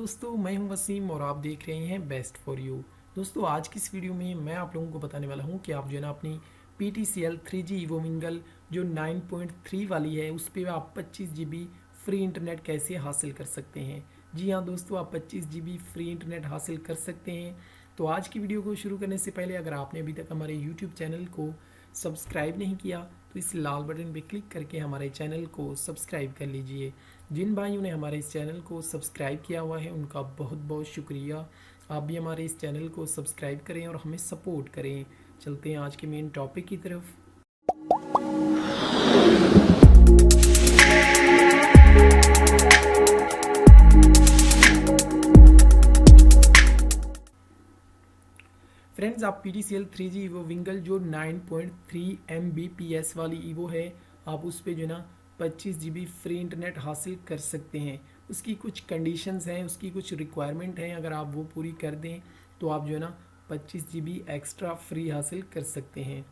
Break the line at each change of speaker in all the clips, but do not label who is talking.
दोस्तों, मैं हूं वसीम और आप देख रहे हैं बेस्ट फॉर यू। दोस्तों, आज की इस वीडियो में मैं आप लोगों को बताने वाला हूं कि आप जो है ना अपनी PTCL 3G Evo Mingle जो 9.3 वाली है उस पर आप 25 GB फ्री इंटरनेट कैसे हासिल कर सकते हैं। जी हाँ दोस्तों, आप 25 GB फ्री इंटरनेट हासिल कर सकते हैं। तो आज की वीडियो को शुरू करने से पहले अगर आपने अभी तक हमारे यूट्यूब चैनल को सब्सक्राइब नहीं किया तो इस लाल बटन पर क्लिक करके हमारे चैनल को सब्सक्राइब कर लीजिए। जिन भाइयों ने हमारे इस चैनल को सब्सक्राइब किया हुआ है उनका बहुत बहुत शुक्रिया। आप भी हमारे इस चैनल को सब्सक्राइब करें और हमें सपोर्ट करें। चलते हैं आज के मेन टॉपिक की तरफ। फ्रेंड्स, आप PTCL 3G Evo Wingle जो 9.3 Mbps वाली ईवो है, आप उस पर जो है ना 25 GB फ्री इंटरनेट हासिल कर सकते हैं। उसकी कुछ कंडीशंस हैं, उसकी कुछ रिक्वायरमेंट हैं। अगर आप वो पूरी कर दें तो आप जो है ना 25 GB एक्स्ट्रा फ्री हासिल कर सकते हैं।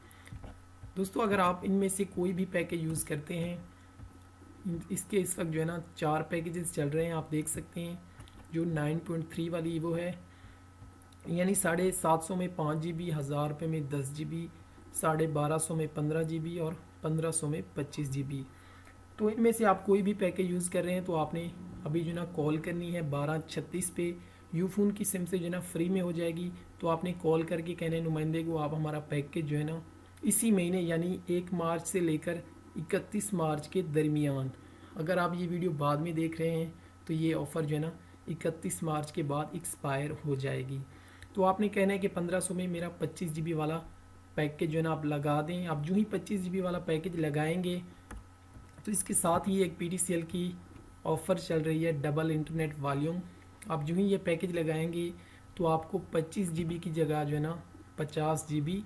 दोस्तों, अगर आप इनमें से कोई भी पैकेज यूज़ करते हैं, इसके इस वक्त जो है ना 4 पैकेजेस चल रहे हैं, आप देख सकते हैं। जो 9.3 वाली ईवो है यानी 750 में 5 GB, 1000 रुपये में 10 GB, 1250 में 15 GB और 1500 में 25 GB। तो इनमें से आप कोई भी पैकेज यूज़ कर रहे हैं तो आपने अभी जो ना कॉल करनी है 1236 पे। यूफोन की सिम से जो ना फ्री में हो जाएगी। तो आपने कॉल करके कहने नुमाइंदे को आप हमारा पैकेज जो है ना इसी महीने यानी 1 मार्च से लेकर 31 मार्च के दरमियान, अगर आप ये वीडियो बाद में देख रहे हैं तो ये ऑफ़र जो है ना 31 मार्च के बाद एक्सपायर हो जाएगी। तो आपने कहना है कि 1500 में मेरा 25 GB वाला पैकेज जो है ना आप लगा दें। आप जो ही 25 GB वाला पैकेज लगाएंगे तो इसके साथ ही एक PTCL की ऑफ़र चल रही है डबल इंटरनेट वॉल्यूम। आप जो ही ये पैकेज लगाएंगे तो आपको 25 GB की जगह जो है ना 50 GB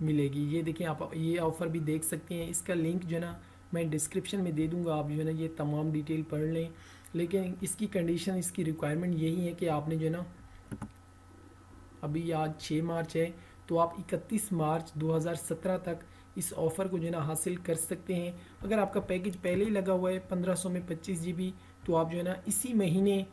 मिलेगी। ये देखिए, आप ये ऑफ़र भी देख सकते हैं। इसका लिंक जो है ना मैं डिस्क्रिप्शन में दे दूंगा, आप जो है ना ये तमाम डिटेल पढ़ लें। लेकिन इसकी कंडीशन, इसकी रिक्वायरमेंट यही है कि आपने जो है ना अभी आज 6 मार्च है तो आप 31 मार्च 2017 तक इस ऑफ़र को जो है ना हासिल कर सकते हैं। अगर आपका पैकेज पहले ही लगा हुआ है 1500 में 25 GB तो आप जो है ना इसी महीने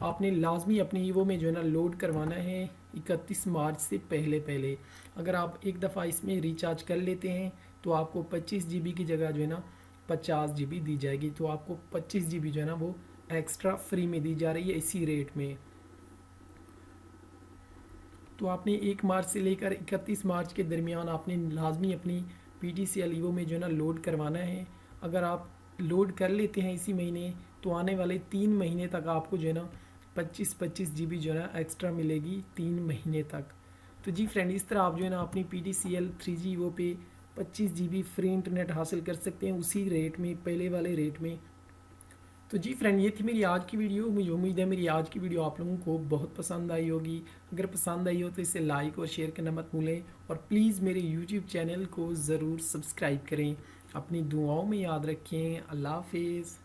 आपने लाजमी अपनी ईवो में जो है ना लोड करवाना है 31 मार्च से पहले। अगर आप एक दफ़ा इसमें रिचार्ज कर लेते हैं तो आपको 25 GB की जगह जो है ना 50 GB दी जाएगी। तो आपको 25 GB जो है ना वो एक्स्ट्रा फ्री में दी जा रही है इसी रेट में। तो आपने 1 मार्च से लेकर 31 मार्च के दरमियान आपने लाजमी अपनी PTCL ईवो में जो है ना लोड करवाना है। अगर आप लोड कर लेते हैं इसी महीने तो आने वाले 3 महीने तक आपको जो है ना 25 GB जो है ना एक्स्ट्रा मिलेगी 3 महीने तक। तो जी फ्रेंड, इस तरह आप जो है ना अपनी PTCL 3G ईवो पे 25 GB फ्री इंटरनेट हासिल कर सकते हैं उसी रेट में, पहले वाले रेट में। तो जी फ्रेंड, ये थी मेरी आज की वीडियो। मुझे उम्मीद है मेरी आज की वीडियो आप लोगों को बहुत पसंद आई होगी। अगर पसंद आई हो तो इसे लाइक और शेयर करना मत भूलें और प्लीज़ मेरे यूट्यूब चैनल को ज़रूर सब्सक्राइब करें। अपनी दुआओं में याद रखें। अल्लाह हाफिज़।